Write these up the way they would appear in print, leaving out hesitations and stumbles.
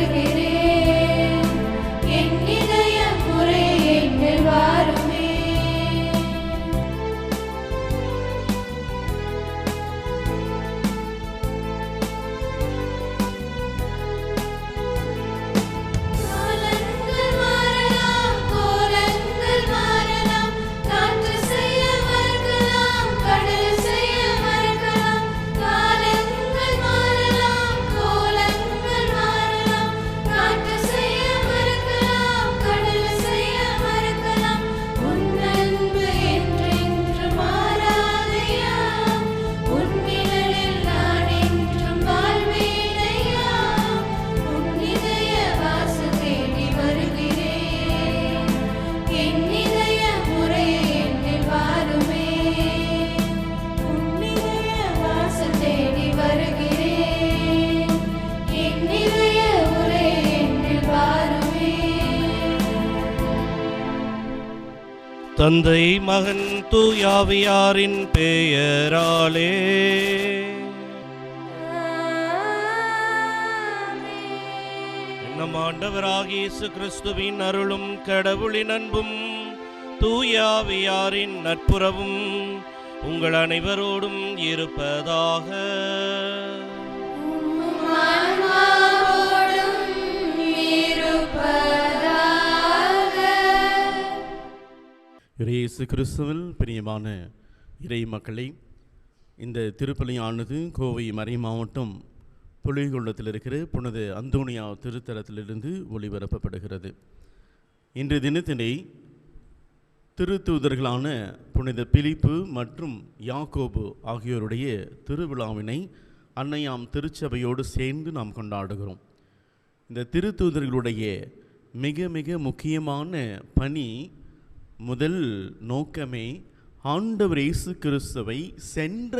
வருகிறேன். என் இதய முறை என்னில் வாருமே. காலங்கள் மாறலாம், கோலங்கள் மாறலாம், காற்று செய்ய மறக்கலாம், கடல் செய்ய மறக்கலாம். காலங்கள் மாறலாம், கோலங்கள் மாறலாம், காற்று செய்ய மறக்கலாம், கடல் செய்ய மறக்கலாம். உன் அன்பு என்றென்று மாறாதையா, உன் நிழலில் நான் என்றும் வாழ்வேனையா. உன் இதய வாசல் தேடி வருகிறேன். என் இதய முறையை என்னில் வாருமே. உன் இதய வாசல் தேடி வருகிறேன். என் இதய முறையை என்னில் வாருமே. தந்தை மகன் தூயாவியாரின் பெயராலே நம் ஆண்டவராகிய இயேசு கிறிஸ்துவின் அருளும் கடவுளின் அன்பும் தூயாவியாரின் நட்புறவும் உங்கள் அனைவரோடும் இருப்பதாக. ஆன்மாவோடும் இருப்பதாக. இயேசு கிறிஸ்துவில் பிரியமான இறை மக்களை, இந்த திருப்பலியானது கோவை மறை மாவட்டம் புலிகுளத்தில் இருக்கிற புனித அந்தோனியா திருத்தலத்திலிருந்து ஒளிபரப்பப்படுகிறது. இன்று தினத்தினை திருத்தூதர்களான புனித பிலிப்பு மற்றும் யாக்கோபு ஆகியோருடைய திருவிழாவினை அன்னையாம் திருச்சபையோடு சேர்ந்து நாம் கொண்டாடுகிறோம். இந்த திருத்தூதர்களுடைய மிக மிக முக்கியமான பணி, முதல் நோக்கமே ஆண்டவர் இயேசு கிறிஸ்துவை சென்ற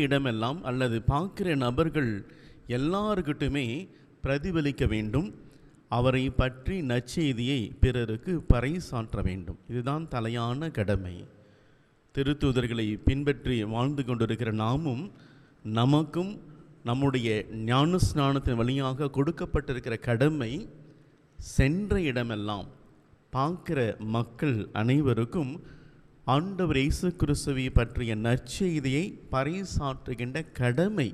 இடமெல்லாம் அல்லது பார்க்கிற நபர்கள் எல்லாருக்கிட்டுமே பிரதிபலிக்க வேண்டும். அவரை பற்றி நற்செய்தியை பிறருக்கு பறைசாற்ற வேண்டும். இதுதான் தலையான கடமை. திருத்தூதர்களை பின்பற்றி வாழ்ந்து கொண்டிருக்கிற நாமும் நமக்கும் நம்முடைய ஞானஸ்நானத்தின் வழியாக கொடுக்கப்பட்டிருக்கிற கடமை, சென்ற இடமெல்லாம் பார்க்கிற மக்கள் அனைவருக்கும் ஆண்டவர் இயேசு கிறிஸ்துவை பற்றிய நற்செய்தியை பறைசாற்றுகின்ற கடமை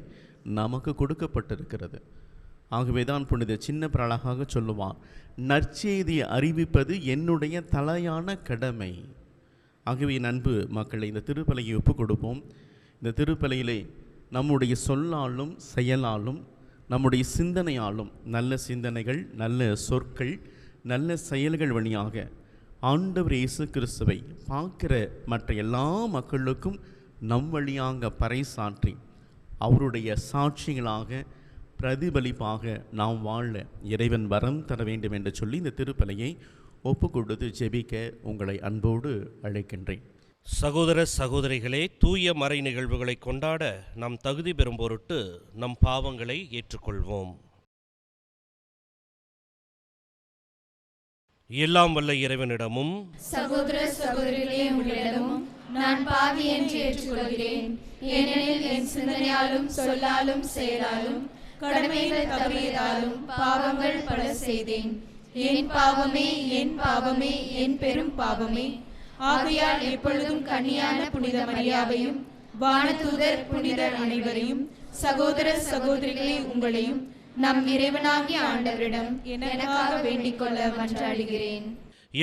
நமக்கு கொடுக்கப்பட்டிருக்கிறது. ஆகவே தான் புனித சின்ன அழகாக சொல்லுவார், நற்செய்தியை அறிவிப்பது என்னுடைய தலையான கடமை. ஆகவே அன்பு மக்களை, இந்த திருப்பலியை ஒப்புக் கொடுப்போம். இந்த திருப்பலியிலே நம்முடைய சொல்லாலும் செயலாலும் நம்முடைய சிந்தனையாலும் நல்ல சிந்தனைகள், நல்ல சொற்கள், நல்ல செயல்கள் வழியாக ஆண்டவர் இயேசு கிறிஸ்துவை பார்க்கிற மற்ற எல்லா மக்களுக்கும் நம் வழியாக பறைசாற்றி அவருடைய சாட்சிகளாக பிரதிபலிப்பாக நாம் வாழ இறைவன் வரம் தர வேண்டும் என்று சொல்லி இந்த திருப்பலியை ஒப்பு கொடுத்து ஜெபிக்க உங்களை அன்போடு அழைக்கின்றேன். சகோதர சகோதரிகளே, தூய மறை நிகழ்வுகளை கொண்டாட நாம் தகுதி பெறும் பொருட்டு நம் பாவங்களை ஏற்றுக்கொள்வோம். எல்லாம் வல்ல இறைவனிடமும் சகோதர சகோதரிகளே, உங்களிடமும் நான் பாவி என்று ஏற்றுக்கொள்கிறேன். ஏனெனில் என் சிந்தனையாலும் சொல்லாலும் செயலாலும் கடமைகள் தவறியதாலும் பாவங்கள் பல செய்தேன். என் பாவமே, என் பாவமே, என் பெரும் பாவமே. ஆகையால் எப்பொழுதும் கன்னியான புனித மரியாவையும் வானதூதர் புனிதர் அனைவரையும், சகோதர சகோதரிகளே உங்களையும் நம் இறைவனாகிய ஆண்டவரிடம் எனக்காக வேண்டிக் கொள்ள மன்றாடுகிறேன்.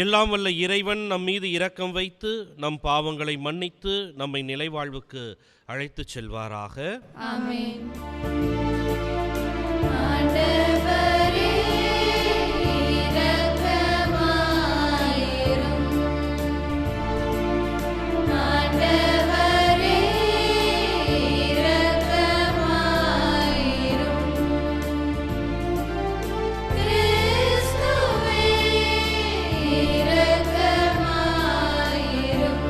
எல்லாம் வல்ல இறைவன் நம் மீது இரக்கம் வைத்து நம் பாவங்களை மன்னித்து நம்மை நிலைவாழ்வுக்கு அழைத்துச் செல்வாராக. ஆமென். ஆண்டவரே இரக்கமாயிரும். ஆண்டவரே இரக்கமாயிரும். கிறிஸ்துவே இரக்கமாயிரும்.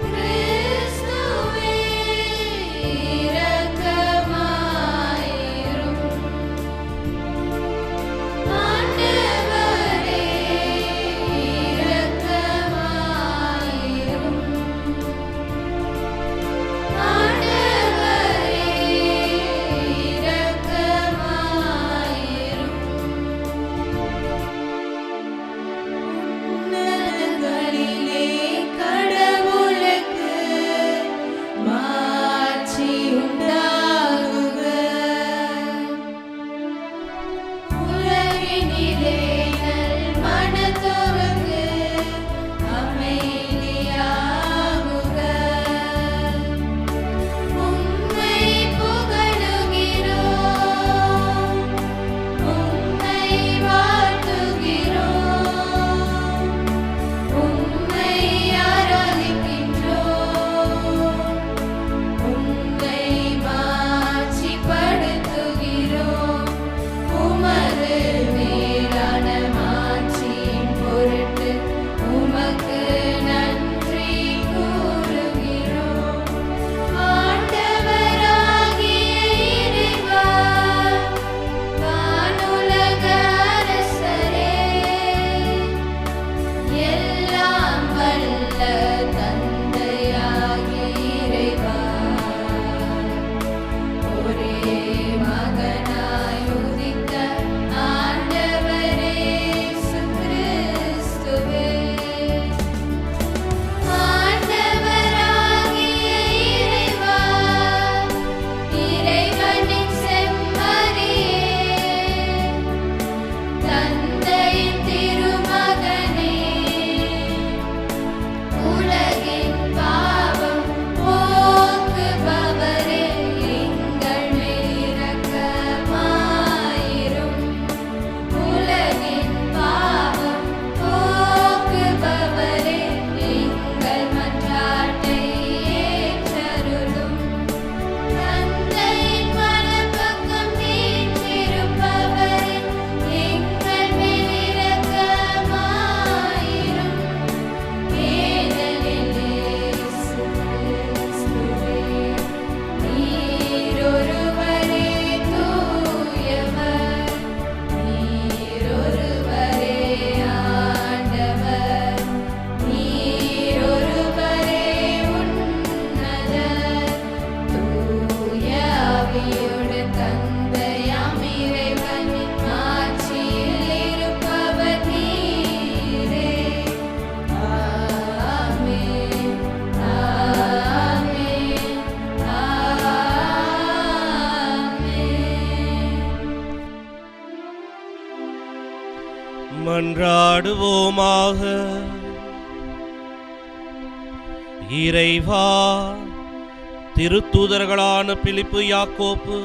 கிறிஸ்துவே இரக்கமாயிரும். மன்றாடுவோமாக. இறைவா, திருத்தூதர்களான பிலிப்பு, யாக்கோப்பு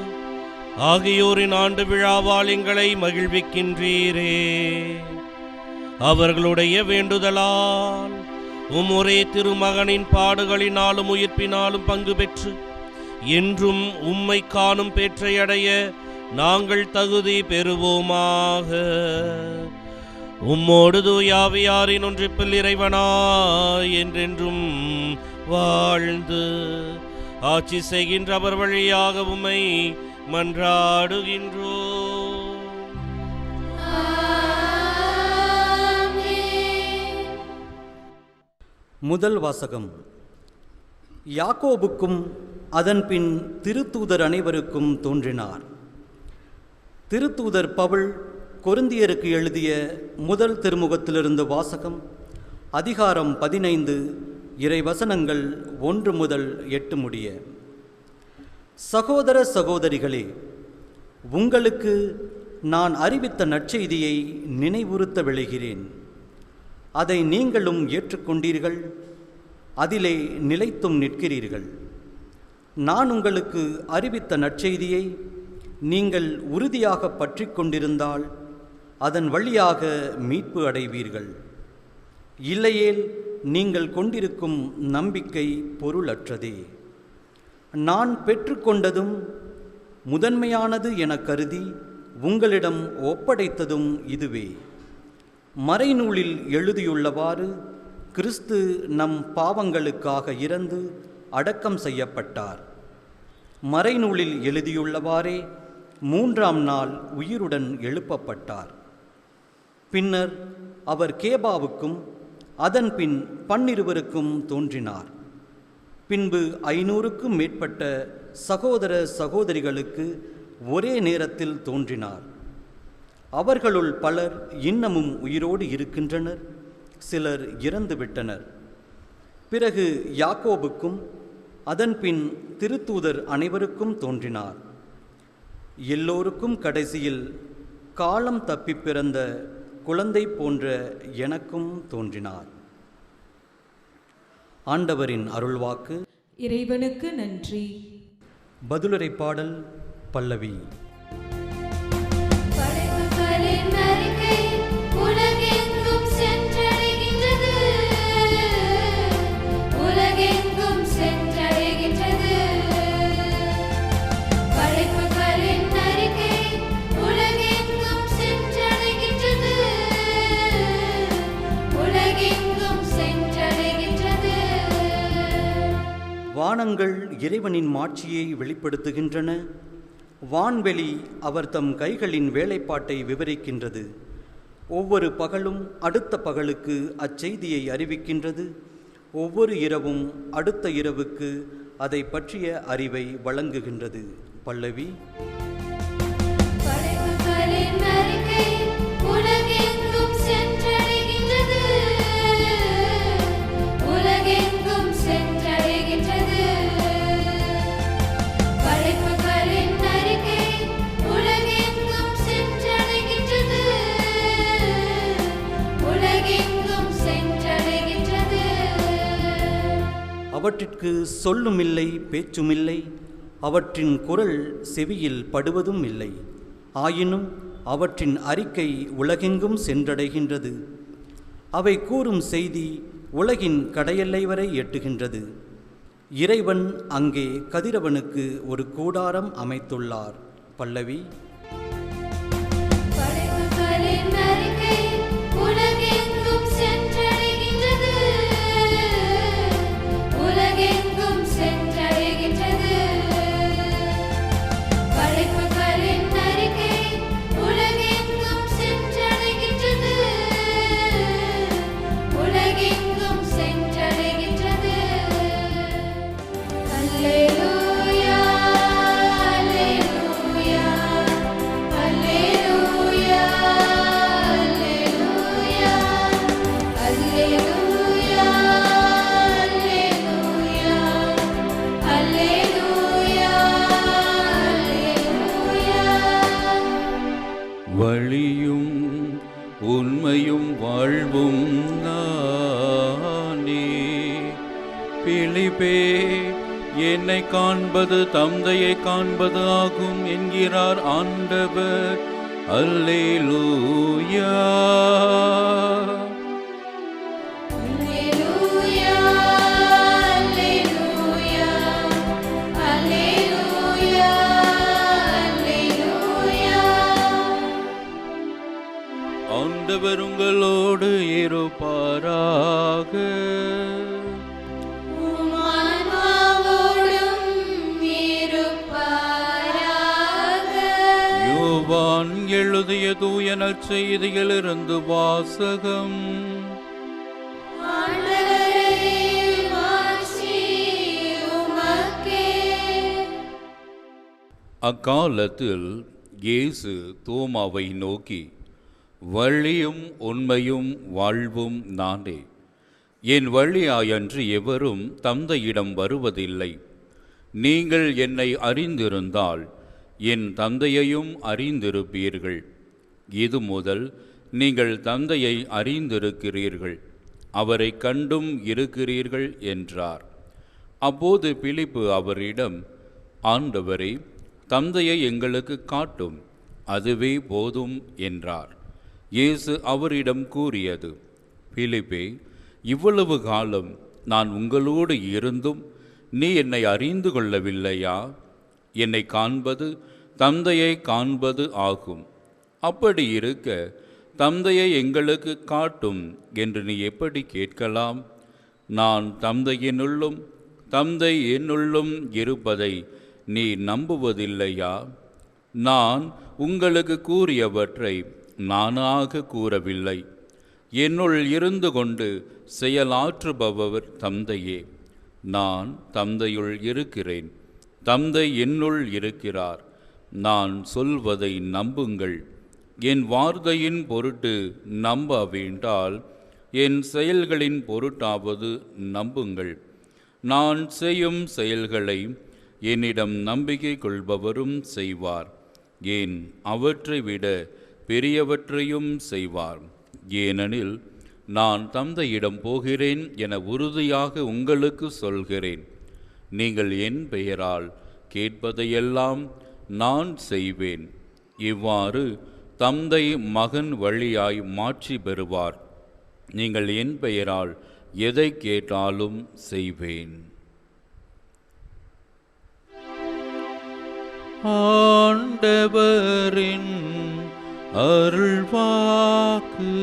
ஆகியோரின் ஆண்டு விழாவால் எங்களை மகிழ்விக்கின்றீரே. அவர்களுடைய வேண்டுதலால் ஒரே திருமகனின் பாடுகளினாலும் உயிர்ப்பினாலும் பங்கு பெற்று என்றும் உம்மை காணும் பேற்றையடைய நாங்கள் தகுதி பெறுவோமாக. உம்மோடு தூயாவியாரின் ஒன்றிப்பில் இறைவனாய் என்றென்றும் வாழ்ந்து ஆட்சி செய்கின்ற அவர் வழியாக உம்மை மன்றாடுகின்றோம். முதல் வாசகம். யாக்கோபுக்கும் அதன்பின் திருத்தூதர் அனைவருக்கும் தோன்றினார். திருத்தூதர் பவுல் கொரிந்தியருக்கு எழுதிய முதல் திருமுகத்திலிருந்து வாசகம். அதிகாரம் 15, இறைவசனங்கள் 1 முதல் 8 முடிய. சகோதர சகோதரிகளே, உங்களுக்கு நான் அறிவித்த நற்செய்தியை நினைவுறுத்த விளைகிறேன். அதை நீங்களும் ஏற்றுக்கொண்டீர்கள், அதிலே நிலைத்தும் நிற்கிறீர்கள். நான் உங்களுக்கு அறிவித்த நற்செய்தியை நீங்கள் உறுதியாக பற்றி கொண்டிருந்தால் அதன் வழியாக மீட்பு அடைவீர்கள். இல்லையேல் நீங்கள் கொண்டிருக்கும் நம்பிக்கை பொருளற்றதே. நான் பெற்றுக்கொண்டதும் முதன்மையானது என கருதி உங்களிடம் ஒப்படைத்ததும் இதுவே. மறைநூலில் எழுதியுள்ளவாறு கிறிஸ்து நம் பாவங்களுக்காக இறந்து அடக்கம் செய்யப்பட்டார். மறைநூலில் எழுதியுள்ளவாறே 3ஆம் நாள் உயிருடன் எழுப்பப்பட்டார். பின்னர் அவர் கேபாவுக்கும் அதன்பின் 12 தோன்றினார். பின்பு 500க்கும் மேற்பட்ட சகோதர சகோதரிகளுக்கு ஒரே நேரத்தில் தோன்றினார். அவர்களுள் பலர் இன்னமும் உயிரோடு இருக்கின்றனர், சிலர் இறந்துவிட்டனர். பிறகு யாக்கோபுக்கும் அதன்பின் திருத்தூதர் அனைவருக்கும் தோன்றினார். எல்லோருக்கும் கடைசியில் காலம் தப்பி பிறந்த குழந்தை போன்ற எனக்கும் தோன்றினார். ஆண்டவரின் அருள்வாக்கு. இறைவனுக்கு நன்றி. பதிலுரை பாடல் பல்லவி. படைப்புகளின் அறிக்கை உலகெங்கும் சென்றடைகின்றது, உலகெங்கும் சென்றடைகின்றது. படைப்புகளின் அறிக்கை உலகெங்கும் சென்றடைகின்றது, உலகெங்கும் சென்றடைகின்றது. வானங்கள் இறைவனின் மாட்சியை வெளிப்படுத்துகின்றன. வான்வெளி அவர் தம் கைகளின் வேலைப்பாட்டை விவரிக்கின்றது. ஒவ்வொரு பகலும் அடுத்த பகலுக்கு அச்செய்தியை அறிவிக்கின்றது. ஒவ்வொரு இரவும் அடுத்த இரவுக்கு அதை பற்றிய அறிவை வழங்குகின்றது. பல்லவி. படைப்புகளின் அறிக்கை உலகெங்கும் சென்றடைகின்றது, உலகெங்கும் சென்றடைகின்றது. படைப்புகளின் அறிக்கை உலகெங்கும் சென்றடைகின்றது, உலகெங்கும் சென்றடைகின்றது. அவற்றிற்கு சொல்லுமில்லை, பேச்சுமில்லை, அவற்றின் குரல் செவியில் படுவதும் இல்லை. ஆயினும் அவற்றின் அறிக்கை உலகெங்கும் சென்றடைகின்றது. அவை கூறும் செய்தி உலகின் கடையெல்லை வரை எட்டுகின்றது. இறைவன் அங்கே கதிரவனுக்கு ஒரு கூடாரம் அமைத்துள்ளார். பல்லவி. படைப்புகளின் அறிக்கை உலகெங்கும் சென்றடைகின்றது, உலகெங்கும் சென்றடைகின்றது. படைப்புகளின் அறிக்கை உலகெங்கும் சென்றடைகின்றது, உலகெங்கும் சென்றடைகின்றது. அல்லேலூயா, அல்லேலூயா, அல்லேலூயா, அல்லேலூயா, அல்லேலூயா, அல்லேலூயா, அல்லேலூயா, அல்லேலூயா. வழியும் உண்மையும் வாழ்வும் நானே. பிலிப்பே, என்னை காண்பது தந்தையை காண்பது ஆகும் என்கிறார் ஆண்டவர். அல்லேலூயா. அல்லேலூயா, அல்லேலூயா, அல்லேலூயா, அல்லேலூயா. ஆண்டவர் உங்களோடு இருப்பாராக. உம் ஆன்மாவோடும் இருப்பாராக. யோவான் எழுதிய தூய நற்செய்தியிலிருந்து வாசகம். ஆண்டவரே, மாட்சி உமக்கே. அக்காலத்தில் இயேசு தோமாவை நோக்கி, வழியும் உண்மையும் வாழ்வும் நானே. என் வழியாயன்று எவரும் தந்தையிடம் வருவதில்லை. நீங்கள் என்னை அறிந்திருந்தால் என் தந்தையையும் அறிந்திருப்பீர்கள். இது முதல் நீங்கள் தந்தையை அறிந்திருக்கிறீர்கள், அவரை கண்டும் இருக்கிறீர்கள் என்றார். அப்போது பிலிப்பு அவரிடம், ஆண்டவரே, தந்தையை எங்களுக்கு காட்டும், அதுவே போதும் என்றார். இயேசு அவரிடம் கூறியது, பிலிப்பே, இவ்வளவு காலம் நான் உங்களோடு இருந்தும் நீ என்னை அறிந்து கொள்ளவில்லையா? என்னை காண்பது தந்தையை காண்பது ஆகும். அப்படி இருக்க தந்தையை எங்களுக்கு காட்டும் என்று நீ எப்படி கேட்கலாம்? நான் தந்தையினுள்ளும் தந்தை என்னுள்ளும் இருப்பதை நீ நம்புவதில்லையா? நான் உங்களுக்கு கூறியவற்றை நானாக கூறவில்லை. என்னுள் இருந்து கொண்டு செயலாற்றுபவர் தந்தையே. நான் தந்தையுள் இருக்கிறேன், தந்தை என்னுள் இருக்கிறார். நான் சொல்வதை நம்புங்கள். என் வார்த்தையின் பொருட்டு நம்ப வேண்டால் என் செயல்களின் பொருட்டாவது நம்புங்கள். நான் செய்யும் செயல்களை என்னிடம் நம்பிக்கை கொள்பவரும் செய்வார். ஏன், அவற்றை விட பெரியவற்றையும் செய்வார். ஏனெனில் நான் தந்தையிடம் போகிறேன் என உறுதியாக உங்களுக்கு சொல்கிறேன். நீங்கள் என் பெயரால் கேட்பதையெல்லாம் நான் செய்வேன். இவ்வாறு தந்தை மகன் வழியாய் மாட்சி பெறுவார். நீங்கள் என் பெயரால் எதை கேட்டாலும் செய்வேன். ஆண்டவரின் அருள்வாக்கு.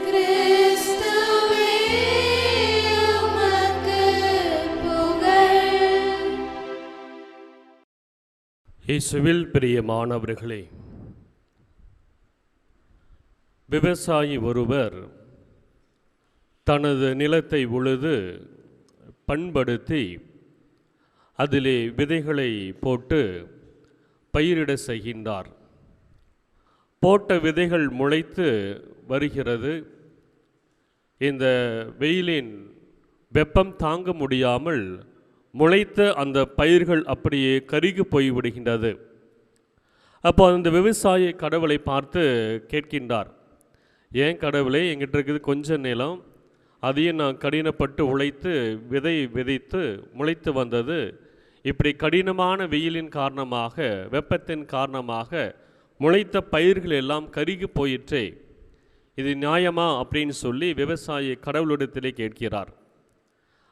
கிறிஸ்துவே, உமக்கு புகழ். இயேசுவில் பிரியமானவர்களே, விவசாயி ஒருவர் தனது நிலத்தை உழுது பண்படுத்தி அதிலே விதைகளை போட்டு பயிரிட செய்கின்றார். போட்ட விதைகள் முளைத்து வருகிறது. இந்த வெயிலின் வெப்பம் தாங்க முடியாமல் முளைத்த அந்த பயிர்கள் அப்படியே கருகி போய்விடுகின்றது. அப்போ அந்த விவசாயி கடவுளை பார்த்து கேட்கின்றார், ஏன் கடவுளே, எங்கிட்ட இருக்குது கொஞ்சம் நிலம், அதையும் நான் கடினப்பட்டு உழைத்து விதை விதைத்து முளைத்து வந்தது, இப்படி கடினமான வெயிலின் காரணமாக, வெப்பத்தின் காரணமாக முளைத்த பயிர்கள் எல்லாம் கருகி போயிற்றே, இது நியாயமா அப்படின்னு சொல்லி விவசாயி கடவுளிடத்திலே கேட்கிறார்.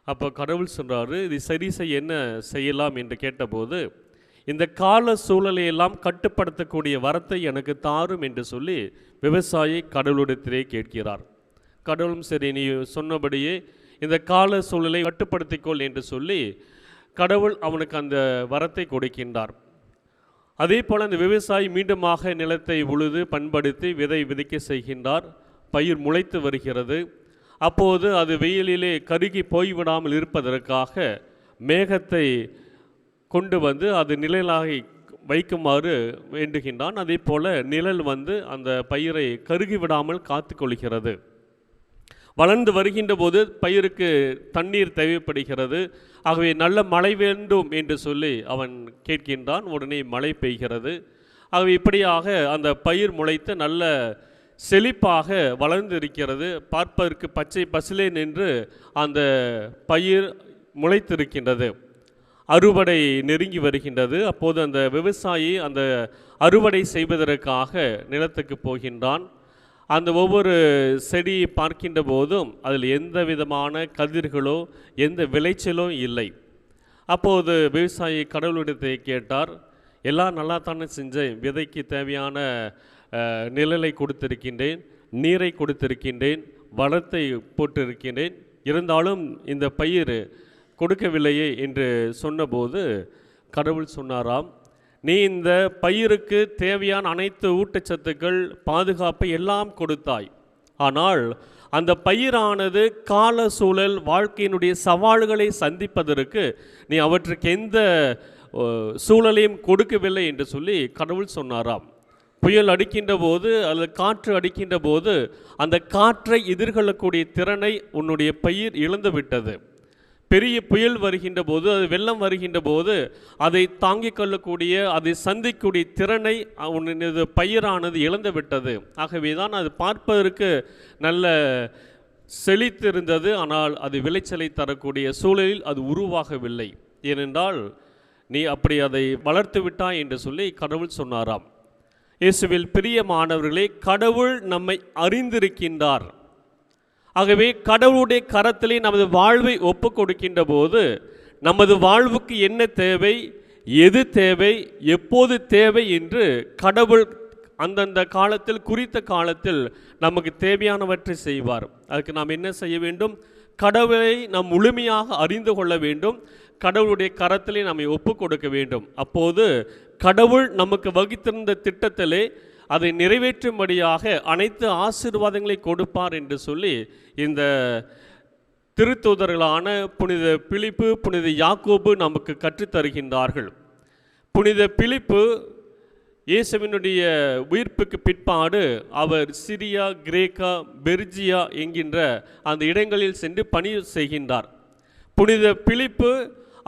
அப்போ கடவுள் சொல்கிறாரு, இது சரி செய்ய என்ன செய்யலாம் என்று கேட்டபோது, இந்த கால சூழலையெல்லாம் கட்டுப்படுத்தக்கூடிய வரத்தை எனக்கு தாரும் என்று சொல்லி விவசாயி கடவுளிடத்திலே கேட்கிறார். கடவுளும் சரி, நீ சொன்னபடியே இந்த கால சூழலை கட்டுப்படுத்திக்கொள் என்று சொல்லி கடவுள் அவனுக்கு அந்த வரத்தை கொடுக்கின்றார். அதே போல் அந்த விவசாயி மீண்டுமாக நிலத்தை உழுது பண்படுத்தி விதை விதைக்க செய்கின்றார். பயிர் முளைத்து வருகிறது. அப்போது அது வெயிலிலே கருகி போய்விடாமல் இருப்பதற்காக மேகத்தை கொண்டு வந்து அது நிழலாக வைக்குமாறு வேண்டுகின்றான். அதே போல் நிழல் வந்து அந்த பயிரை கருகி விடாமல் காத்து கொள்கிறது. வளர்ந்து வருகின்ற போது பயிருக்கு தண்ணீர் தேவைப்படுகிறது. ஆகவே நல்ல மழை வேண்டும் என்று சொல்லி அவன் கேட்கின்றான். உடனே மழை பெய்கிறது. ஆகவே இப்படியாக அந்த பயிர் முளைத்து நல்ல செழிப்பாக வளர்ந்து இருக்கிறது. பார்ப்பதற்கு பச்சை பசிலேன் என்று அந்த பயிர் முளைத்திருக்கின்றது. அறுவடை நெருங்கி வருகின்றது. அப்போது அந்த விவசாயி அந்த அறுவடை செய்வதற்காக நிலத்துக்கு போகின்றான். அந்த ஒவ்வொரு செடியை பார்க்கின்ற போதும் அதில் எந்த விதமான கதிர்களோ எந்த விளைச்சலும் இல்லை. அப்போது விவசாயி கடவுளிடத்தை கேட்டார், எல்லாம் நல்லா தானே செஞ்சேன், விதைக்கு தேவையான நிழலை கொடுத்திருக்கின்றேன், நீரை கொடுத்திருக்கின்றேன், வளத்தை போட்டிருக்கின்றேன், இருந்தாலும் இந்த பயிர் கொடுக்கவில்லையே என்று சொன்னபோது கடவுள் சொன்னாராம், நீ இந்த பயிருக்கு தேவையான அனைத்து ஊட்டச்சத்துக்கள் பாதுகாப்பை எல்லாம் கொடுத்தாய். ஆனால் அந்த பயிரானது கால சூழல் வாழ்க்கையினுடைய சவால்களை சந்திப்பதற்கு நீ அவற்றுக்கு எந்த சூழலையும் கொடுக்கவில்லை என்று சொல்லி கடவுள் சொன்னாராம். புயல் அடிக்கின்ற போது அல்லது காற்று அடிக்கின்ற போது அந்த காற்றை எதிர்கொள்ளக்கூடிய திறனை உன்னுடைய பயிர் இழந்து விட்டது. பெரிய புயல் வருகின்ற போது, அது வெள்ளம் வருகின்ற போது அதை தாங்கிக் கொள்ளக்கூடிய, அதை சந்திக்கக்கூடிய திறனை உன்னுடைய பயிரானது இழந்து விட்டது. ஆகவே தான் அது பார்ப்பதற்கு நல்ல செழித்திருந்தது, ஆனால் அது விளைச்சலை தரக்கூடிய சூழலில் அது உருவாகவில்லை. ஏனென்றால் நீ அப்படி அதை வளர்த்து விட்டாய் என்று சொல்லி கடவுள் சொன்னாராம். இயேசுவில் பிரியமானவர்களே, கடவுள் நம்மை அறிந்திருக்கின்றார். ஆகவே கடவுளுடைய கரத்திலே நமது வாழ்வை ஒப்பு கொடுக்கின்ற போது நமது வாழ்வுக்கு என்ன தேவை, எது தேவை, எப்போது தேவை என்று கடவுள் அந்தந்த காலத்தில் குறித்த காலத்தில் நமக்கு தேவையானவற்றை செய்வார். அதுக்கு நாம் என்ன செய்ய வேண்டும்? கடவுளை நாம் முழுமையாக அறிந்து கொள்ள வேண்டும். கடவுளுடைய கரத்திலே நம்மை ஒப்பு கொடுக்க வேண்டும். அப்போது கடவுள் நமக்கு வகித்திருந்த திட்டத்திலே அதை நிறைவேற்றும்படியாக அனைத்து ஆசீர்வாதங்களை கொடுப்பார் என்று சொல்லி இந்த திருத்தூதர்களான புனித பிலிப்பு, புனித யாக்கோபு நமக்கு கற்றுத்தருகின்றார்கள். புனித பிலிப்பு இயேசுவினுடைய உயிர்ப்புக்கு பிற்பாடு அவர் சிரியா, கிரேக்கா, பெர்ஜியா என்கின்ற அந்த இடங்களில் சென்று பணி செய்கின்றார். புனித பிலிப்பு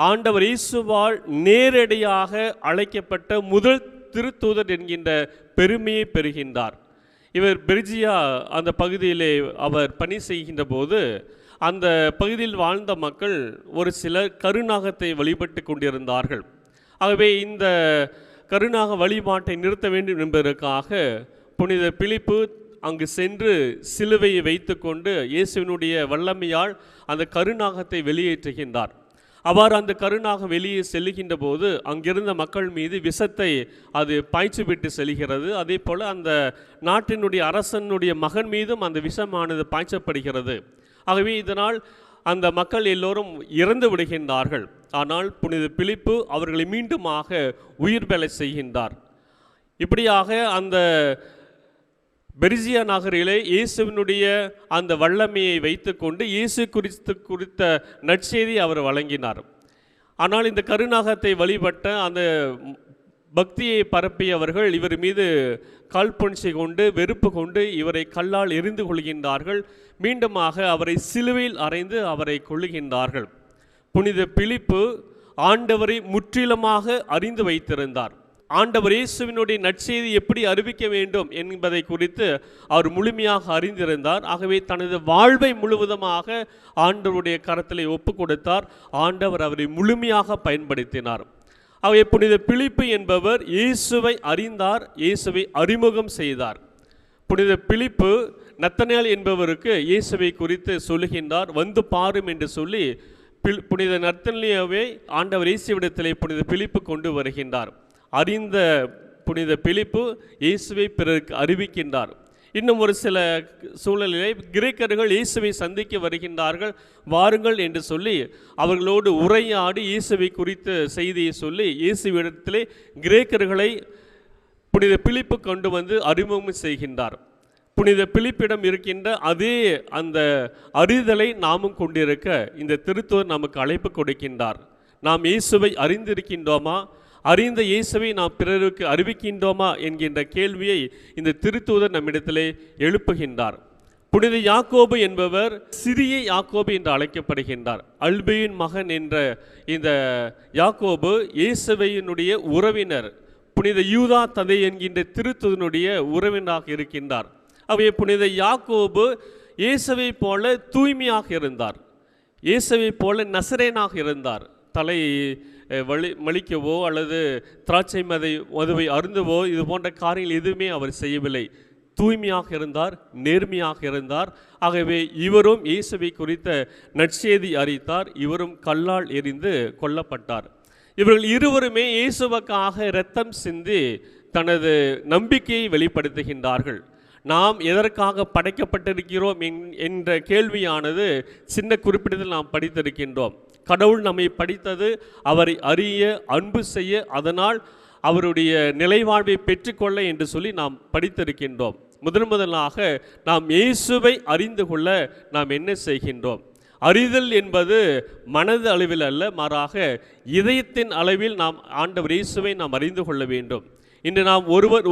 ஆண்டவர் இயேசுவால் நேரடியாக அழைக்கப்பட்ட முதல் திருத்தூதர் என்கின்ற பெருமையை பெறுகின்றார். இவர் பெர்ஜியா அந்த பகுதியிலே அவர் பணி செய்கின்ற போது அந்த பகுதியில் வாழ்ந்த மக்கள் ஒரு சிலர் கருநாகத்தை வழிபட்டு கொண்டிருந்தார்கள். ஆகவே இந்த கருநாக வழிபாட்டை நிறுத்த வேண்டும் என்பதற்காக புனித பிலிப்பு அங்கு சென்று சிலுவையை வைத்து கொண்டு இயேசுவினுடைய வல்லமையால் அந்த கருநாகத்தை வெளியேற்றுகின்றார். அவ்வாறு அந்த கருநாக வெளியே செல்லுகின்ற போது அங்கிருந்த மக்கள் மீது விஷத்தை அது பாய்ச்சி விட்டு செல்கிறது. அதே போல் அந்த நாட்டினுடைய அரசனுடைய மகன் மீதும் அந்த விஷமானது பாய்ச்சப்படுகிறது. ஆகவே இதனால் அந்த மக்கள் எல்லோரும் இறந்து விடுகின்றார்கள். ஆனால் புனித பிலிப்பு அவர்களை மீண்டுமாக உயிர் பெற செய்கின்றார். இப்படியாக அந்த பெர்ஜியா நகரிலே இயேசுவினுடைய அந்த வல்லமையை வைத்து கொண்டு இயேசு குறித்த நற்செய்தி அவர் வழங்கினார். ஆனால் இந்த கருநாகத்தை வழிபட்ட அந்த பக்தியை பரப்பியவர்கள் இவர் மீது காழ்ப்புணர்ச்சி கொண்டு வெறுப்பு கொண்டு இவரை கல்லால் எறிந்து கொள்கின்றார்கள். மீண்டுமாக அவரை சிலுவையில் அறைந்து அவரை கொள்ளுகின்றார்கள். புனித பிலிப்பு ஆண்டவரை முற்றிலுமாக அறிந்து வைத்திருந்தார். ஆண்டவர் இயேசுவினுடைய நற்செய்தி எப்படி அறிவிக்க வேண்டும் என்பதை குறித்து அவர் முழுமையாக அறிந்திருந்தார். ஆகவே தனது வாழ்வை முழுவதுமாக ஆண்டவருடைய கரத்திலே ஒப்பு கொடுத்தார். ஆண்டவர் அவரை முழுமையாக பயன்படுத்தினார். ஆகவே புனித பிலிப்பு என்பவர் இயேசுவை அறிந்தார், இயேசுவை அறிமுகம் செய்தார். புனித பிலிப்பு நத்தனேல் என்பவருக்கு இயேசுவை குறித்து சொல்லுகின்றார். வந்து பாரும் என்று சொல்லி புனித நத்தனேலுவை ஆண்டவர் இயேசுவிடத்திலே புனித பிலிப்பு கொண்டு வருகின்றார். அறிந்த புனித பிலிப்பு இயேசுவை பிறருக்கு அறிவிக்கின்றார். இன்னும் ஒரு சில சூழலிலே கிரேக்கர்கள் இயேசுவை சந்திக்க வருகின்றார்கள், வாருங்கள் என்று சொல்லி அவர்களோடு உரையாடி இயேசுவை குறித்த செய்தியை சொல்லி இயேசுவிடத்திலே கிரேக்கர்களை புனித பிலிப்பு கொண்டு வந்து அறிமுகம் செய்கின்றார். புனித பிலிப்பிடம் இருக்கின்ற அதே அந்த அறிதலை நாமும் கொண்டிருக்க இந்த திருத்தூதர் நமக்கு அழைப்பு கொடுக்கின்றார். நாம் இயேசுவை அறிந்திருக்கின்றோமா, அறிந்த இயேசுவை நாம் பிறருக்கு அறிவிக்கின்றோமா என்கின்ற கேள்வியை இந்த திருத்தூதர் நம்மிடத்திலே எழுப்புகின்றார். புனித யாக்கோபு என்பவர் சிறிய யாக்கோபு என்று அழைக்கப்படுகின்றார். அல்பேயின் மகன் என்ற இந்த யாக்கோபு இயேசுவையினுடைய உறவினர். புனித யூதா ததை என்கின்ற திருத்துதனுடைய உறவினராக இருக்கின்றார். அவை புனித யாக்கோபு இயேசுவை போல தூய்மையாக இருந்தார், இயேசுவை போல நசரேனாக இருந்தார். தலை மலிக்கவோ அல்லது திராட்சை மதுவை அருந்தவோ இது போன்ற காரியங்கள் எதுவுமே அவர் செய்யவில்லை. தூய்மையாக இருந்தார், நேர்மையாக இருந்தார். ஆகவே இவரும் இயேசுவை குறித்த நற்செய்தி அறிவித்தார். இவரும் கல்லால் எறிந்து கொல்லப்பட்டார். இவர்கள் இருவருமே இயேசுவுக்காக இரத்தம் சிந்தி தனது நம்பிக்கையை வெளிப்படுத்துகின்றார்கள். நாம் எதற்காக படைக்கப்பட்டிருக்கிறோம் என்ற கேள்வியானது சின்ன குறிப்பிட்டதில் நாம் படித்திருக்கின்றோம். கடவுள் நம்மை படைத்தது அவரை அறிய, அன்பு செய்ய, அதனால் அவருடைய நிலைவாழ்வை பெற்றுக்கொள்ள என்று சொல்லி நாம் படித்திருக்கின்றோம். முதலாக நாம் இயேசுவை அறிந்து கொள்ள நாம் என்ன செய்கின்றோம்? அறிதல் என்பது மனது அளவில் அல்ல, மாறாக இதயத்தின் அளவில் நாம் ஆண்டவர் இயேசுவை நாம் அறிந்து கொள்ள வேண்டும். இன்று நாம்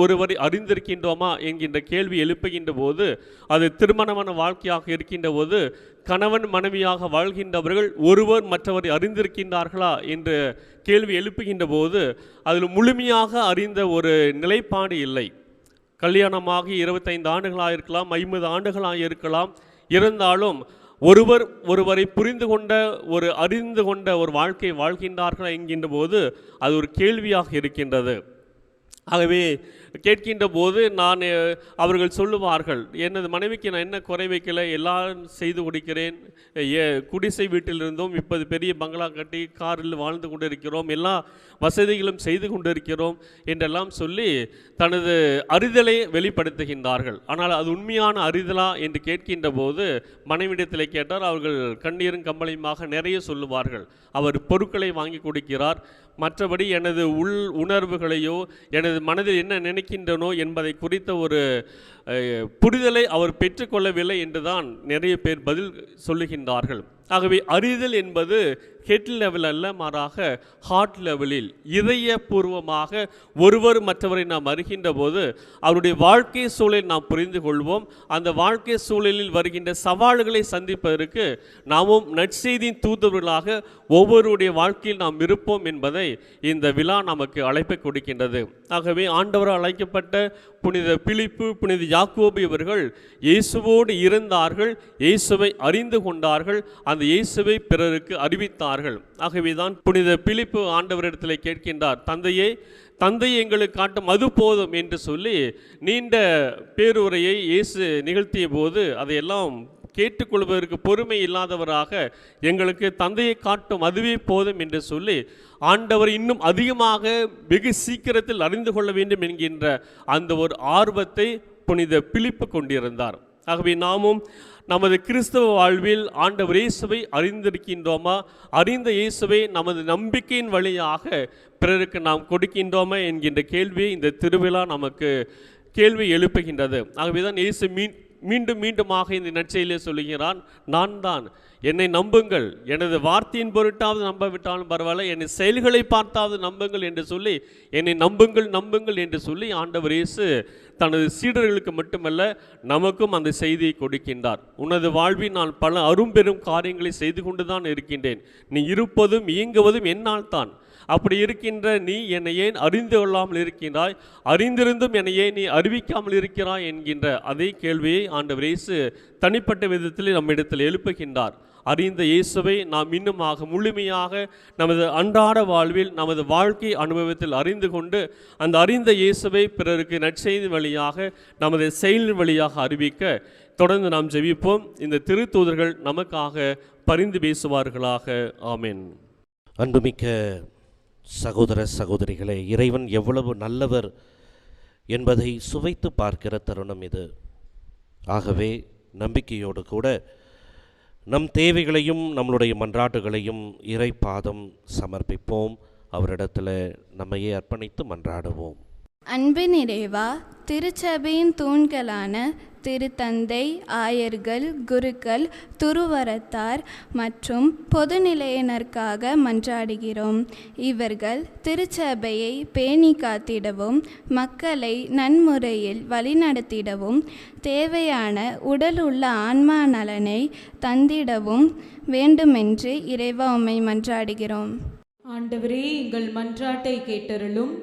ஒருவரை அறிந்திருக்கின்றோமா என்கின்ற கேள்வி எழுப்புகின்ற போது, அது திருமணமான வாழ்க்கையாக இருக்கின்ற போது கணவன் மனைவியாக வாழ்கின்றவர்கள் ஒருவர் மற்றவரை அறிந்திருக்கின்றார்களா என்ற கேள்வி எழுப்புகின்ற போது அதில் முழுமையாக அறிந்த ஒரு நிலைப்பாடு இல்லை. கல்யாணமாகி 25 ஆண்டுகளாக இருக்கலாம், 50 ஆண்டுகளாக இருக்கலாம். இருந்தாலும் ஒருவரை புரிந்து கொண்ட அறிந்து கொண்ட ஒரு வாழ்க்கை வாழ்கின்றார்களா என்கின்ற போது அது ஒரு கேள்வியாக இருக்கின்றது. ஆகவே கேட்கின்ற போது அவர்கள் சொல்லுவார்கள், எனது மனைவிக்கு நான் என்ன குறை வைக்கல, எல்லாம் செய்து கொடுக்கிறேன், குடிசை வீட்டிலிருந்தோம் இப்போது பெரிய பங்களா கட்டி காரில் வாழ்ந்து கொண்டிருக்கிறோம், எல்லா வசதிகளும் செய்து கொண்டிருக்கிறோம் என்றெல்லாம் சொல்லி தனது அறிதலை வெளிப்படுத்துகின்றார்கள். ஆனால் அது உண்மையான அறிதலா என்று கேட்கின்ற போது மனைவிடத்தில் கேட்டால் அவர்கள் கண்ணீரும் கம்பளையுமாக நிறைய சொல்லுவார்கள். அவர் பொருட்களை வாங்கி கொடுக்கிறார், மற்றபடி எனது உணர்வுகளையோ எனது மனதில் என்ன நினைக்கின்றனோ என்பதை குறித்த ஒரு புரிதலை அவர் பெற்றுக்கொள்ளவில்லை என்றுதான் நிறைய பேர் பதில் சொல்லுகின்றார்கள். ஆகவே அறிதல் என்பது ஹெட் லெவல் அல்ல, மாறாக ஹார்ட் லெவலில் இதயபூர்வமாக ஒருவர் மற்றவரை நாம் அறிகின்ற போது அவருடைய வாழ்க்கை சூழலை நாம் புரிந்து கொள்வோம். அந்த வாழ்க்கை சூழலில் வருகின்ற சவால்களை சந்திப்பதற்கு நாமும் நற்செய்தியின் தூதுவர்களாக ஒவ்வொருடைய வாழ்க்கையில் நாம் இருப்போம் என்பதை இந்த விழா நமக்கு அழைப்பை கொடுக்கின்றது. ஆகவே ஆண்டவரால் அழைக்கப்பட்ட புனித பிலிப்பு, புனித யாக்கோபு இவர்கள் இயேசுவோடு இருந்தார்கள், இயேசுவை அறிந்து கொண்டார்கள், அந்த இயேசுவை பிறருக்கு அறிவித்தார்கள். ஆகவே தான் புனித பிலிப்பு ஆண்டவரிடத்தில் கேட்கின்றார், தந்தை எங்களுக்கு காட்டும் அது போதும் என்று சொல்லி நீண்ட பேருரையை இயேசு நிகழ்த்திய போது அதையெல்லாம் கேட்டுக்கொள்வதற்கு பொறுமை இல்லாதவராக எங்களுக்கு தந்தையை காட்டும் அதுவே போதும் என்று சொல்லி ஆண்டவர் இன்னும் அதிகமாக வெகு சீக்கிரத்தில் அறிந்து கொள்ள வேண்டும் என்கின்ற அந்த ஒரு ஆர்வத்தை புனித பிலிப்பு கொண்டிருந்தார். ஆகவே நாமும் நமது கிறிஸ்தவ வாழ்வில் ஆண்டவர் இயேசுவை அறிந்திருக்கின்றோமா, அறிந்த இயேசுவை நமது நம்பிக்கையின் வழியாக பிறருக்கு நாம் கொடுக்கின்றோமா என்கின்ற கேள்வியை இந்த திருவிழா நமக்கு கேள்வி எழுப்புகின்றது. ஆகவே தான் இயேசு மீண்டும் மீண்டுமாக இந்த நற்செய்தியிலே சொல்லுகிறான், நான் தான், என்னை நம்புங்கள், எனது வார்த்தையின் பொருட்டாவது நம்பவிட்டாலும் பரவாயில்ல, என்னை செயல்களை பார்த்தாவது நம்புங்கள் என்று சொல்லி என்னை நம்புங்கள் என்று சொல்லி ஆண்டவர் இயேசு தனது சீடர்களுக்கு மட்டுமல்ல நமக்கும் அந்த செய்தியை கொடுக்கின்றார். உனது வாழ்வில் நான் பல அரும்பெரும் காரியங்களை செய்து கொண்டு தான் இருக்கின்றேன், நீ இருப்பதும் இயங்குவதும் என்னால் தான். அப்படி இருக்கின்ற நீ என்னை ஏன் அறிந்து கொள்ளாமல் இருக்கின்றாய், அறிந்திருந்தும் என்னை ஏன் நீ அறிவிக்காமல் இருக்கிறாய் என்கின்ற அதே கேள்வியை ஆண்டவர் இயேசு தனிப்பட்ட விதத்தில் நம்மிடத்தில் எழுப்புகின்றார். அறிந்த இயேசுவை நாம் இன்னுமாக முழுமையாக நமது அன்றாட வாழ்வில் நமது வாழ்க்கை அனுபவத்தில் அறிந்து கொண்டு அந்த அறிந்த இயேசுவை பிறருக்கு நற்செய்தி வழியாக நமது செயலின் வழியாக அறிவிக்க தொடர்ந்து நாம் ஜெபிப்போம். இந்த திருத்தூதர்கள் நமக்காக பரிந்து பேசுவார்களாக. ஆமென். அன்புமிக்க சகோதர சகோதரிகளே, இறைவன் எவ்வளவு நல்லவர் என்பதை சுவைத்து பார்க்கிற தருணம் இது. ஆகவே நம்பிக்கையோடு கூட நம் தேவைகளையும் நம்மளுடைய மன்றாட்டுகளையும் இறை பாதம் சமர்ப்பிப்போம். அவரிடத்தில் நம்மையே அர்ப்பணித்து மன்றாடுவோம். அன்பின் இறைவா, திருச்சபையின் தூண்களான திருத்தந்தை, ஆயர்கள், குருக்கள், துருவரத்தார் மற்றும் பொதுநிலையினருக்காக மன்றாடுகிறோம். இவர்கள் திருச்சபையை பேணி காத்திடவும் மக்களை நன்முறையில் வழிநடத்திடவும் தேவையான உடல் உள்ள ஆன்மா நலனை தந்திடவும் வேண்டுமென்று இறைவா உம்மை மன்றாடுகிறோம். ஆண்டவரே, எங்கள் மன்றாட்டை கேட்டருளும்.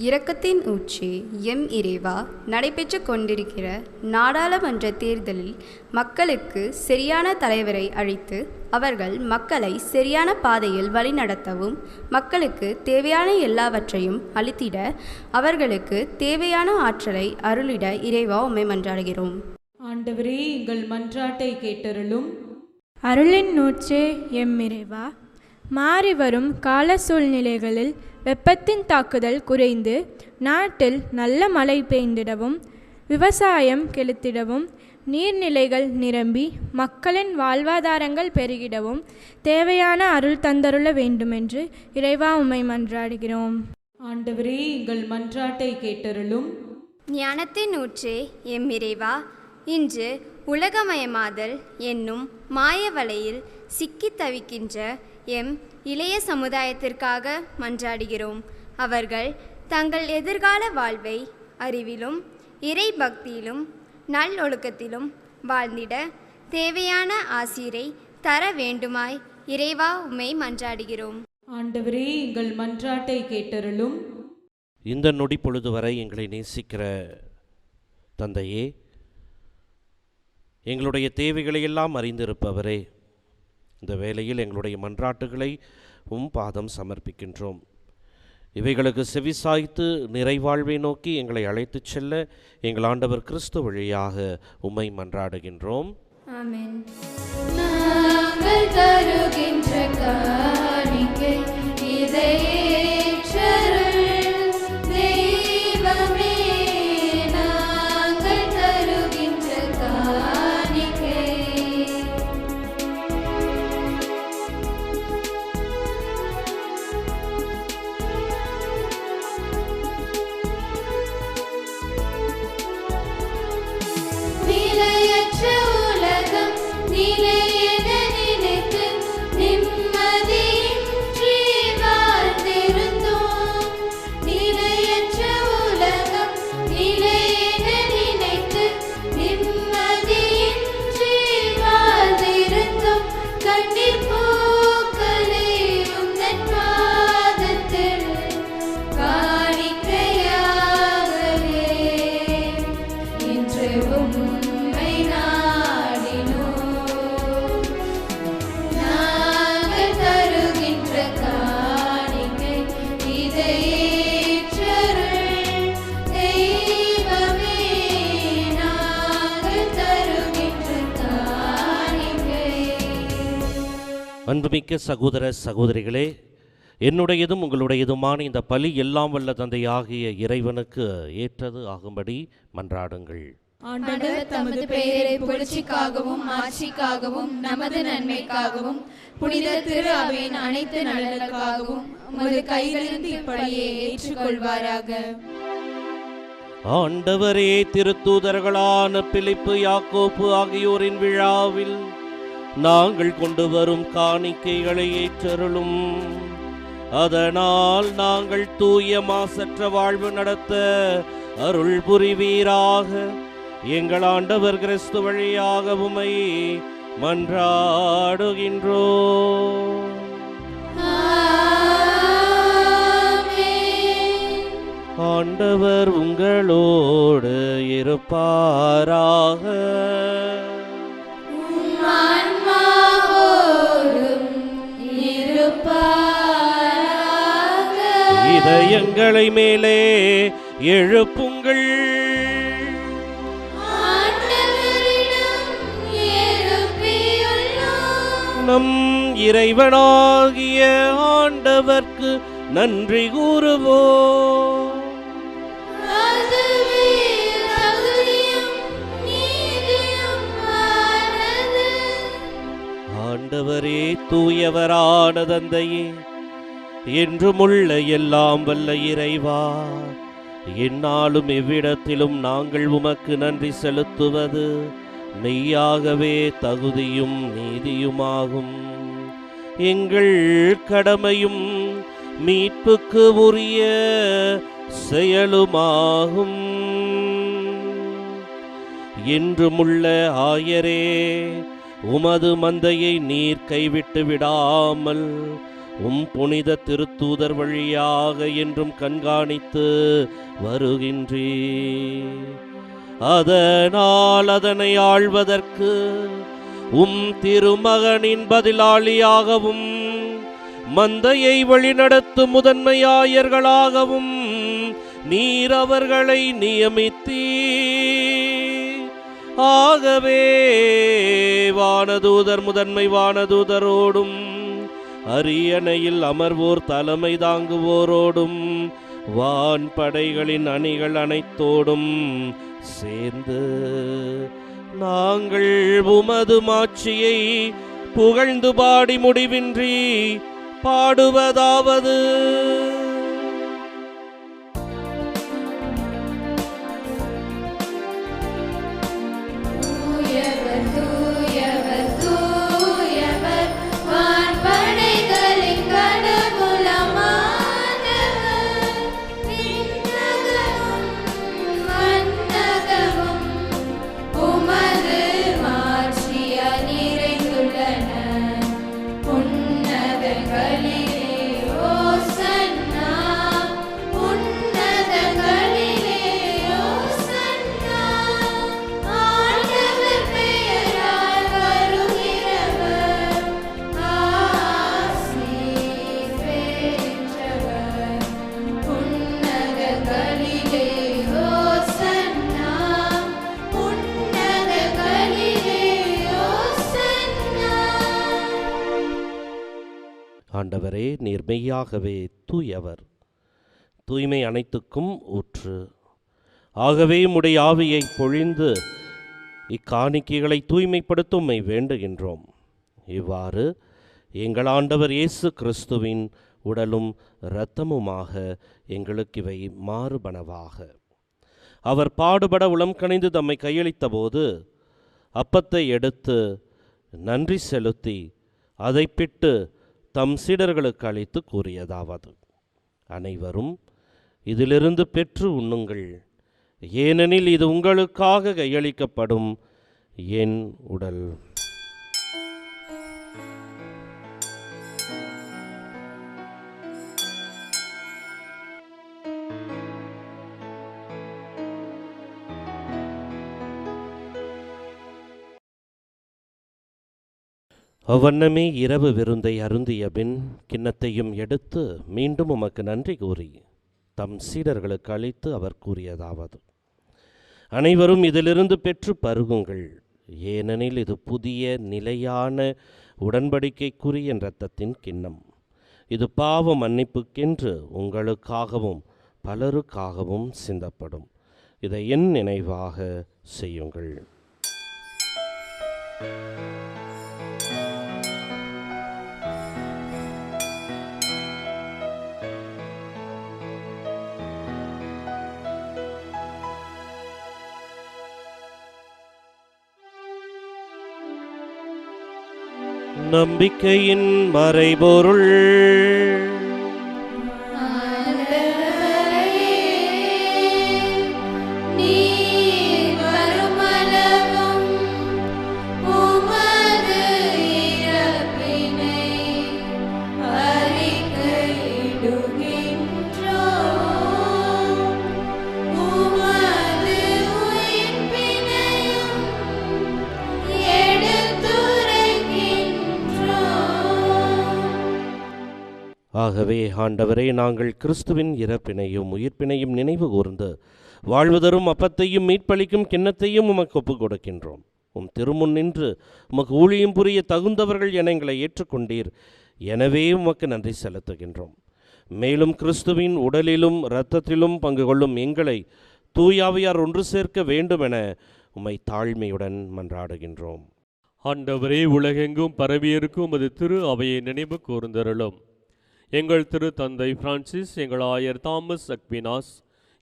இரக்கத்தின் ஊற்றே எம் இறைவா, நடைபெற்று கொண்டிருக்கிற நாடாளுமன்ற தேர்தலில் மக்களுக்கு சரியான தலைவரை அழைத்து அவர்கள் மக்களை சரியான பாதையில் வழிநடத்தவும் மக்களுக்கு தேவையான எல்லாவற்றையும் அளித்திட அவர்களுக்கு தேவையான ஆற்றலை அருளிட இறைவா உம்மை மன்றாடுகிறோம். ஆண்டவரே, எங்கள் மன்றாட்டை கேட்டருளும். அருளின் நூற்றே எம் இறைவா, மாறி வரும் கால சூழ்நிலைகளில் வெப்பத்தின் தாக்குதல் குறைந்து நாட்டில் நல்ல மழை பெய்திடவும் விவசாயம் கெழுத்திடவும் நீர்நிலைகள் நிரம்பி மக்களின் வாழ்வாதாரங்கள் பெருகிடவும் தேவையான அருள் தந்தருள வேண்டுமென்று இறைவா உம்மை மன்றாடுகிறோம். ஆண்டவரே, எங்கள் மன்றாட்டை கேட்டருளும். ஞானத்தின் ஊற்றே எம் இறைவா, இன்று உலகமயமாதல் என்னும் மாய வலையில் சிக்கித் தவிக்கின்ற எம் இளைய சமுதாயத்திற்காக மன்றாடுகிறோம். அவர்கள் தங்கள் எதிர்கால வாழ்வை அறிவிலும் இறை பக்தியிலும் நல்லொழுக்கத்திலும் வாழ்ந்திட தேவையான ஆசிரை தர வேண்டுமாய் இறைவா உம்மை மன்றாடுகிறோம். ஆண்டவரே, எங்கள் மன்றாட்டை கேட்டருளும். இந்த நொடி பொழுது வரை எங்களை நேசிக்கிற தந்தையே, எங்களுடைய தேவைகளை எல்லாம் அறிந்திருப்பவரே, இந்த வேளையில் எங்களுடைய மன்றாட்டுகளை பாதம் சமர்ப்பிக்கின்றோம். இவைகளுக்கு செவிசாய்த்து நிறைவாழ்வை நோக்கி எங்களை அழைத்துச் செல்ல எங்கள் ஆண்டவர் கிறிஸ்து வழியாக உம்மை மன்றாடுகின்றோம். ஆமென். நாங்கள் தருகின்ற காணிக்கை இதையேற்றருள் தெய்வமே, நாங்கள் தருகின்ற காணிக்கை. நிலையற்ற உலகம் நிலையென நினைத்து நிம்மதியின்றி வாழ்ந்திருந்தோம். நிலையற்ற உலகம் நிலையென நினைத்து நிம்மதியின்றி வாழ்ந்திருந்தோம். கண்ணீர் பூக்களை உந்தன் பாதத்தில் காணிக்கையாகவே இன்று உம்மை நாடினோம். நாங்கள் தருகின்ற காணிக்கை இதையேற்றருள் தெய்வமே, நாங்கள் தருகின்ற காணிக்கை. அன்புமிக்க சகோதர சகோதரிகளே, என்னுடையதும் உங்களுடையதுமான இந்த பலி எல்லாம் வல்ல தந்தையாகிய இறைவனுக்கு ஏற்றது ஆகும்படி மன்றாடுங்கள். ஆண்டவர் தமது பெயரை புகழ்ச்சிக்காகவும் ஆட்சிக்காகவும் நமது நன்மைக்காகவும் புனித திரு அவையின் அனைத்து நலன்களுக்காகவும் உமது கைகளிலிருந்து இப்படியே ஏற்றுக்கொள்வாராக. ஆண்டவரே, திருத்தூதர்களான பிலிப்பு யாக்கோப்பு ஆகியோரின் விழாவில் நாங்கள் கொண்டு வரும் காணிக்கைகளை ஏற்றருளும். அதனால் நாங்கள் தூய மாசற்ற வாழ்வு நடத்த அருள் புரிவீராக. எங்கள் ஆண்டவர் கிறிஸ்து வழியாக உம்மை மன்றாடுகின்றோம். ஆண்டவர் உங்களோடு இருப்பாராக. இதயங்களை மேலே எழுப்புங்கள். நம் இறைவனாகிய ஆண்டவர்க்கு நன்றி கூறுவோம். ஆண்டவரே, தூயவரான தந்தையே, என்றுமுள்ள எல்லாம் வல்ல இறைவா, எந்நாளும் எவ்விடத்திலும் நாங்கள் உமக்கு நன்றி செலுத்துவது மெய்யாகவே தகுதியும் நீதியுமாகும். எங்கள் கடமையும் மீட்புக்கு உரிய செயலுமாகும். என்றுமுள்ள ஆயரே, உமது மந்தையை நீர் கைவிட்டு விடாமல் புனித திருத்தூதர் வழியாக என்றும் கண்காணித்து வருகின்றீர். அதனால் அதனை ஆள்வதற்கு திருமகனின் பதிலாளியாகவும் மந்தையை வழிநடத்தும் முதன்மையாயர்களாகவும் நீர் அவர்களை நியமித்தீர். ஆகவே வானதூதர் முதன்மை வானதூதரோடும் அரியணையில் அமர்வோர் தலைமை தாங்குவோரோடும் வான்படைகளின் அணிகள் அனைத்தோடும் சேர்ந்து நாங்கள் உமது மாட்சியை புகழ்ந்து பாடி முடிவின்றி பாடுவதாவது: ஆண்டவரே, நீர் மெய்யாகவே தூயவர், தூய்மை அனைத்துக்கும் ஊற்று. ஆகவே உம்முடைய ஆவியை பொழிந்து இக்காணிக்கைகளை தூய்மைப்படுத்த உம்மை வேண்டுகின்றோம். இவ்வாறு எங்கள் ஆண்டவர் இயேசு கிறிஸ்துவின் உடலும் இரத்தமுமாக எங்களுக்கு இவை மாறுபனவாக. அவர் பாடுபட உளம் கனிந்து தம்மை கையளித்த போது அப்பத்தை எடுத்து நன்றி செலுத்தி அதை பிட்டு தம் சீடர்களுக்கு அளித்து கூறியதாவது: அனைவரும் இதிலிருந்து பெற்று உண்ணுங்கள், ஏனெனில் இது உங்களுக்காக கையளிக்கப்படும் என் உடல். அவ்வண்ணமே இரவு விருந்தை அருந்திய பின் கிண்ணத்தையும் எடுத்து மீண்டும் உமக்கு நன்றி கூறி தம் சீடர்களுக்கு அளித்து அவர் கூறியதாவது: அனைவரும் இதிலிருந்து பெற்று பருகுங்கள், ஏனெனில் இது புதிய நிலையான உடன்படிக்கைக்குரிய இரத்தத்தின் கிண்ணம். இது பாவ மன்னிப்புக்கென்று உங்களுக்காகவும் பலருக்காகவும் சிந்தப்படும். இதை என் நினைவாக செய்யுங்கள். நம்பிக்கையின் மறைபொருள். ஆகவே ஆண்டவரே, நாங்கள் கிறிஸ்துவின் இறப்பினையும் உயிர்ப்பினையும் நினைவு கூர்ந்து வாழ்வு தரும் அப்பத்தையும் மீட்பளிக்கும் கிண்ணத்தையும் உமக்கு ஒப்புக் கொடுக்கின்றோம். உம் திருமுன் நின்று உமக்கு ஊழியம் புரிய தகுந்தவர்கள் என எங்களை ஏற்றுக்கொண்டீர். எனவே உமக்கு நன்றி செலுத்துகின்றோம். மேலும் கிறிஸ்துவின் உடலிலும் இரத்தத்திலும் பங்கு கொள்ளும் எங்களை தூயாவியார் ஒன்று சேர்க்க வேண்டுமென உம்மை தாழ்மையுடன் மன்றாடுகின்றோம். ஆண்டவரே, உலகெங்கும் பரவியிருக்கும் உமது திரு அவையை நினைவு கூர்ந்தருளும். எங்கள் திரு தந்தை பிரான்சிஸ், எங்கள் ஆயர் தாமஸ் அக்வினாஸ்,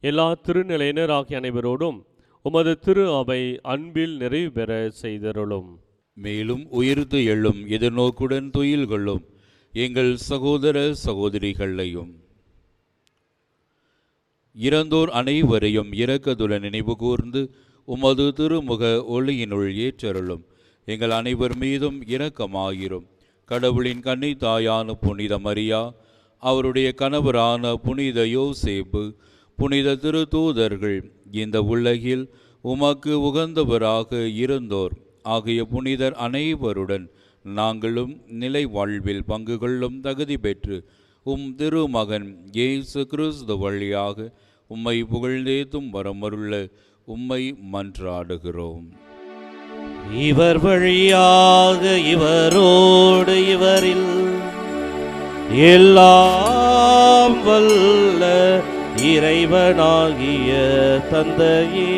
எல்லா திருநிலையினர் ஆகிய அனைவரோடும் உமது திரு அவை அன்பில் நிறைவு பெற செய்தருளும். மேலும் உயிர்த்து எழும் எதிர்நோக்குடன் துயில் கொள்ளும் எங்கள் சகோதர சகோதரிகளையும் இறந்தோர் அனைவரையும் இரக்கத்துடன் நினைவு கூர்ந்து உமது திருமுக ஒளியினுள் ஏற்றருளும். எங்கள் அனைவர் மீதும் இரக்கமாயிரும். கடவுளின் கன்னி தாயான புனித மரியா, அவருடைய கணவரான புனித யோசேப்பு, புனித திருத்தூதர்கள், இந்த உலகில் உமக்கு உகந்தவராக இருந்தோர் ஆகிய புனிதர் அனைவருடன் நாங்களும் நிலை வாழ்வில் பங்கு கொள்ளும் தகுதி பெற்று திருமகன் இயேசு கிறிஸ்து வழியாக உம்மை புகழ்ந்தேத்தும் வரமருள உம்மை மன்றாடுகிறோம். இவர் வழியாக இவரோடு இவரில் எல்லாம் வல்ல இறைவனாகிய தந்தையே,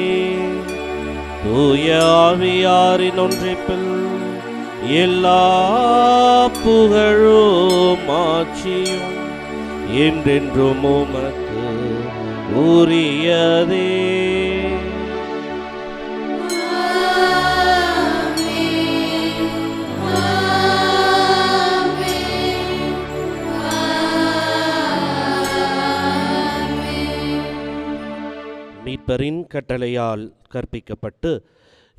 தூய ஆவியாரின் ஒன்றிப்பில் எல்லா புகழும் ஆட்சியும் என்றென்றும் உமக்கு உரியதே. மீட்பரின் கட்டளையால் கற்பிக்கப்பட்டு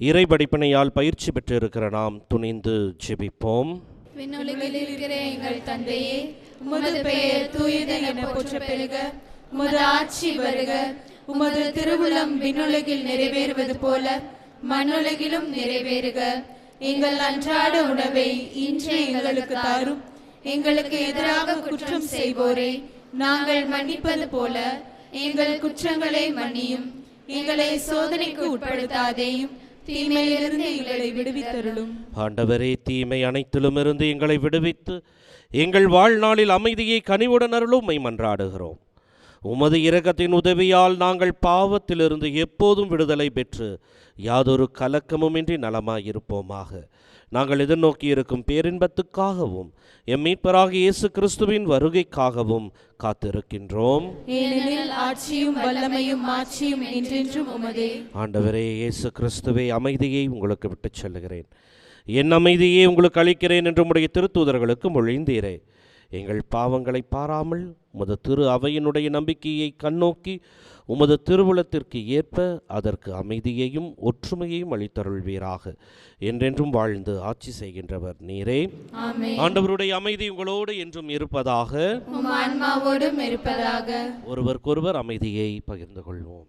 இறைபடிப்பினையால் பயிற்சி பெற்றிருக்கிற நாம் துணிந்து ஜெபிப்போம். விண்ணுலகில் இருக்கிற எங்கள் தந்தையே, உமது பெயர் தூயது என போற்ற பெறுக. உமது ஆட்சி வருக. உமது திருவுளம் விண்ணுலகில் நிறைவேறுவது போல மண்ணுலகிலும் நிறைவேறுக. எங்கள் அன்றாட உணவை இன்று எங்களுக்கு தாரும். எங்களுக்கு எதிராக குற்றம் செய்வோரை நாங்கள் மன்னிப்பது போல எங்கள் குற்றங்களை மன்னியும். எங்களை சோதனைக்கு உட்படுத்தாதேயும், தீமையிலிருந்து எங்களை விடுவித்தருளும். ஆண்டவரே, தீமை அனைத்திலும் இருந்து எங்களை விடுவித்து எங்கள் வாழ்நாளில் அமைதியை கனிவுடன் அருளும் உம்மை மன்றாடுகிறோம். உமது இரக்கத்தின் உதவியால் நாங்கள் பாவத்திலிருந்து எப்போதும் விடுதலை பெற்று யாதொரு கலக்கமுமின்றி நலமாயிருப்போமாக. நாங்கள் எதிர்நோக்கி இருக்கும் பேரின்பத்துக்காகவும் எம் மீட்பராகிய இயேசு கிறிஸ்துவின் வருகைக்காகவும் காத்திருக்கின்றோம். ஏனெனில் ஆட்சியும் வல்லமையும் மாட்சியும் என்றென்றும் உமதே. ஆண்டவரே இயேசு கிறிஸ்துவே, அமைதியை உங்களுக்கு விட்டுச் செல்லுகிறேன், என் அமைதியை உங்களுக்கு அளிக்கிறேன் என்று உம்முடைய திருத்தூதர்களுக்கு மொழிந்தீரே. எங்கள் பாவங்களை பாராமல் உமது திரு அவையினுடைய நம்பிக்கையை கண்ணோக்கி உமது திருவுளத்திற்கு ஏற்ப அதற்கு அமைதியையும் ஒற்றுமையையும் அளித்தருள்வீராக. என்றென்றும் வாழ்ந்து ஆட்சி செய்கின்றவர் நீரே. ஆண்டவருடைய அமைதி உங்களோடு என்றும் இருப்பதாக, உம் ஆன்மாவோடும் இருப்பதாக. ஒருவருக்கொருவர் அமைதியை பகிர்ந்து கொள்வோம்.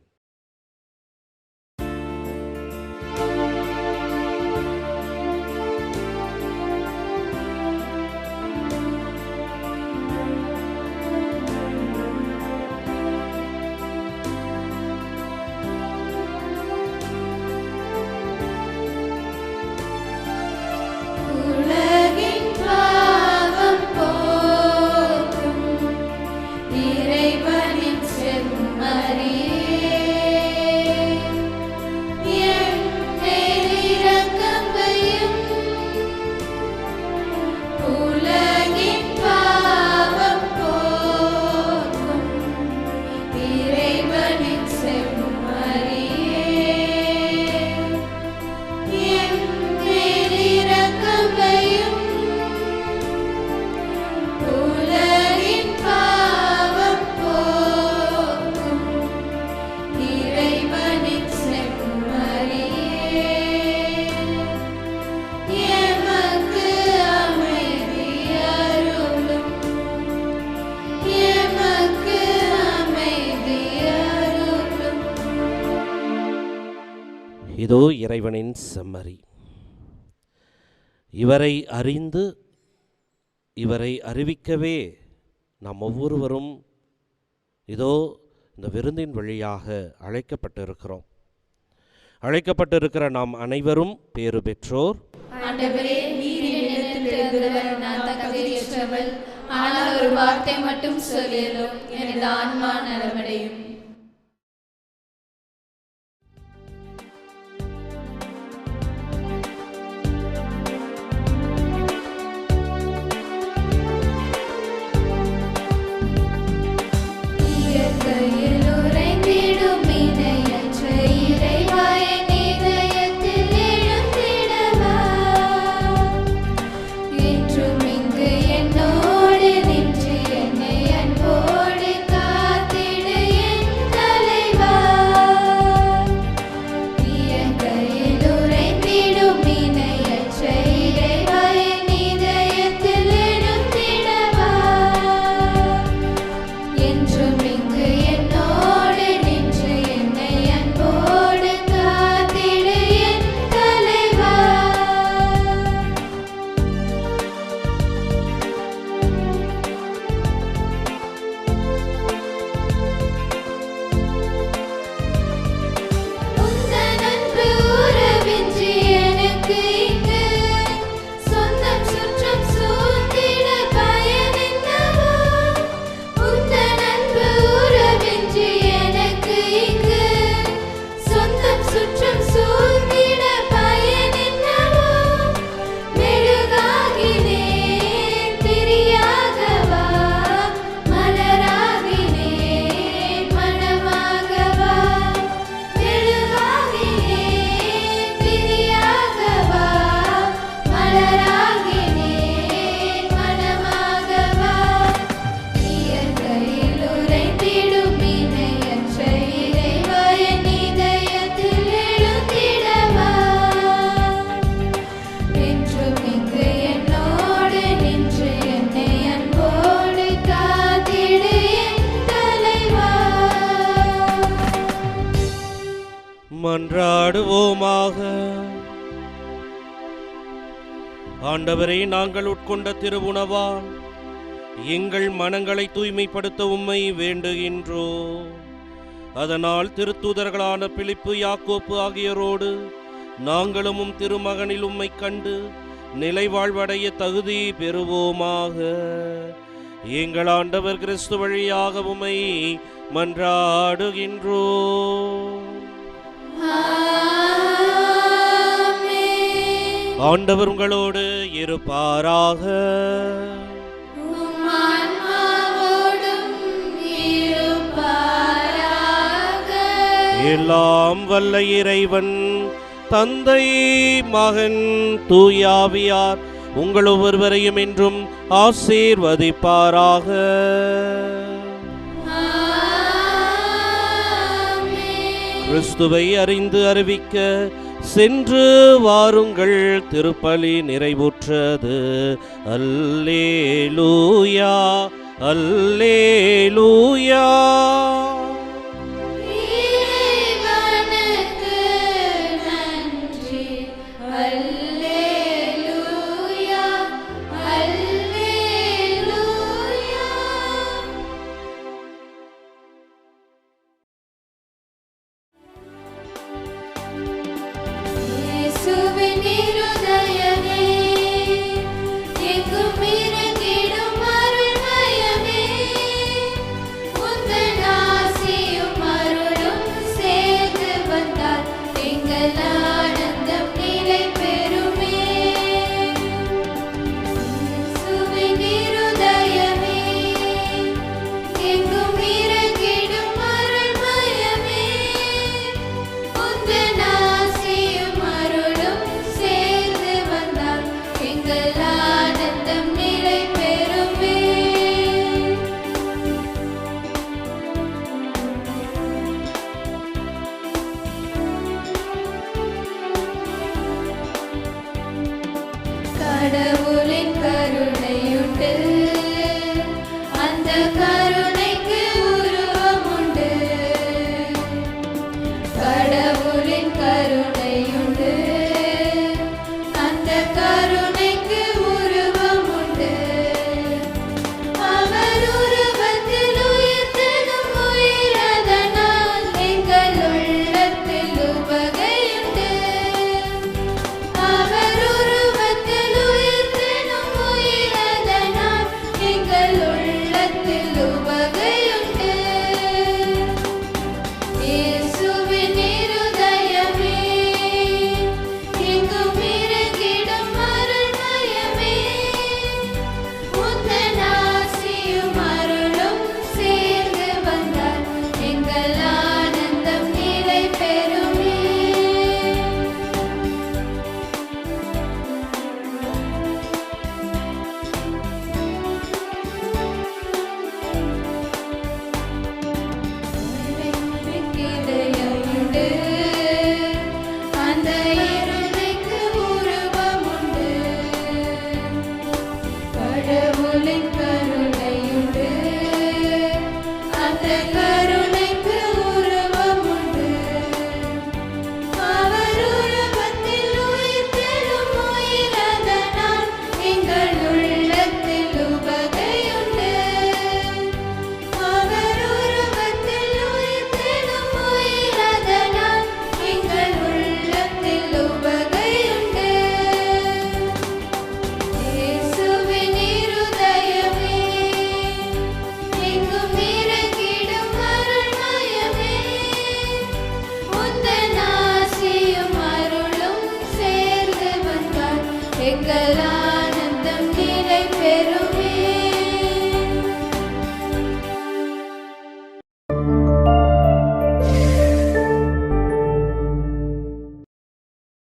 இதோ இறைவனின் செம்மறி. இவரை அறிந்து இவரை அறிவிக்கவே நாம் ஒவ்வொருவரும் இதோ இந்த விருந்தின் வழியாக அழைக்கப்பட்டிருக்கிறோம். அழைக்கப்பட்டிருக்கிற நாம் அனைவரும் பேறு பெற்றோர். ஆண்டவரே, நீர் என்னிடத்தில் எழுதுவர், நான் தகுதியற்றவள். ஆனால் ஒரு வார்த்தை மட்டும் சொல்லியலும் எனது ஆன்மா நலமடையும். என்னோடு நின்று என்னை அன்போடு காத்திடு. மன்றாடுவோமாக. ஆண்டவரே, நாங்கள் உட்கொண்ட திருவுணவால் எங்கள் மனங்களை தூய்மைப்படுத்த உம்மை வேண்டுகின்றோம். அதனால் திருத்தூதர்களான பிலிப்பு, யாக்கோப்பு ஆகியோரோடு நாங்களும் உம் திருமகனில் உம்மை கண்டு நிலை வாழ்வடைய தகுதி பெறுவோமாக. எங்கள் ஆண்டவர் கிறிஸ்து வழியாக உம்மை மன்றாடுகின்றோம். ஆண்டவர் உங்களோடு இருப்பாராக. எல்லாம் வல்ல இறைவன் தந்தை, மகன், தூயாவியார் உங்கள் ஒவ்வொருவரையும் என்றும் ஆசீர்வதிப்பாராக. கிறிஸ்துவை அறிந்து அறிவிக்க சென்று வாருங்கள். திருப்பலி நிறைவுற்றது. அல்லேலூயா, அல்லேலூயா. கடவுள்